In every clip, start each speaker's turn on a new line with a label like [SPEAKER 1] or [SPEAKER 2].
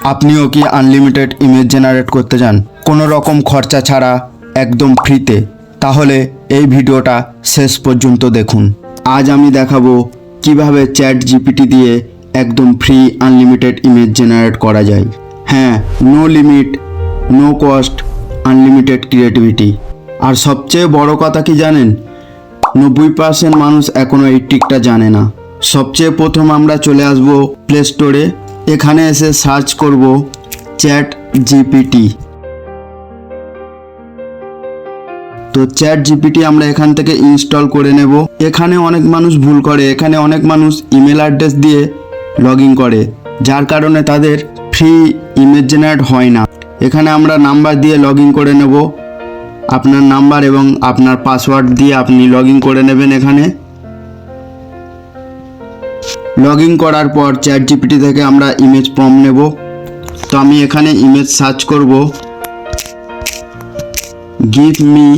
[SPEAKER 1] আপনিও কি unlimited image generate করতে চান কোনো রকম খরচা ছাড়া একদম ফ্রিতে? তাহলে এই ভিডিওটা শেষ পর্যন্ত দেখুন। আজ আমি দেখাবো কিভাবে চ্যাট জিপিটি দিয়ে একদম ফ্রি আনলিমিটেড ইমেজ জেনারেট করা যায়। হ্যাঁ, no limit, no cost, unlimited creativity. আর সবচেয়ে বড় কথা কি জানেন, 90% মানুষ এখনও এই ট্রিকটা জানে না। সবচেয়ে প্রথম আমরা চলে আসব প্লে স্টোরে। এখানে এসে সার্চ করব চ্যাট জিপিটি। তো চ্যাট জিপিটি আমরা এখান থেকে ইনস্টল করে নেব। এখানে অনেক মানুষ ভুল করে, এখানে অনেক মানুষ ইমেল অ্যাড্রেস দিয়ে লগ ইন করে, যার কারণে তাদের ফ্রি ইমেজ জেনারেট হয় না। এখানে আমরা নাম্বার দিয়ে লগ ইন করে নেব। আপনার নাম্বার এবং আপনার পাসওয়ার্ড দিয়ে আপনি লগ ইন করে নেবেন। এখানে লগ ইন করার পর চ্যাট জিপিটি থেকে আমরা ইমেজ প্রম্পট নেব। তো আমি এখানে ইমেজ সার্চ করব, give me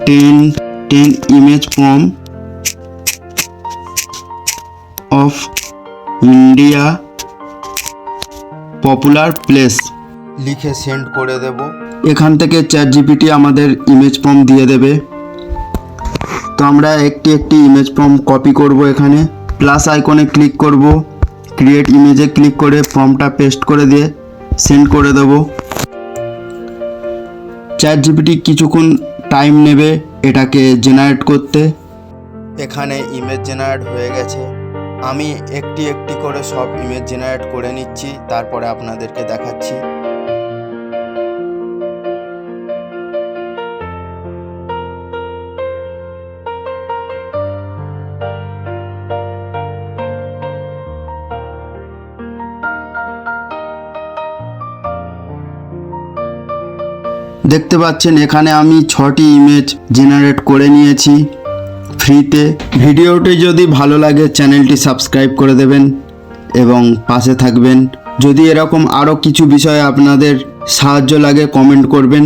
[SPEAKER 1] 10 image prompt of India popular place লিখে সেন্ড করে দেব। এখান থেকে চ্যাট জিপিটি আমাদের ইমেজ প্রম্পট দিয়ে দেবে। তো আমরা একটি ইমেজ প্রম্পট কপি করব। এখানে প্লাস আইকনে ক্লিক করব, ক্রিয়েট ইমেজে ক্লিক করে প্রম্পটটা পেস্ট করে দিয়ে সেন্ড করে দেব। চ্যাট জিপিটি কিছুক্ষণ টাইম নেবে এটাকে জেনারেট করতে। এখানে ইমেজ জেনারেট হয়ে গেছে। আমি একটি করে সব ইমেজ জেনারেট করে নিচ্ছি, তারপরে আপনাদেরকে দেখাচ্ছি। দেখতে পাচ্ছেন এখানে আমি 6টি ইমেজ জেনারেট করে নিয়েছি ফ্রিতে। ভিডিওটি যদি ভালো লাগে চ্যানেলটি সাবস্ক্রাইব করে দেবেন এবং পাশে থাকবেন। যদি এরকম আরও কিছু বিষয়ে আপনাদের সাহায্য লাগে কমেন্ট করবেন।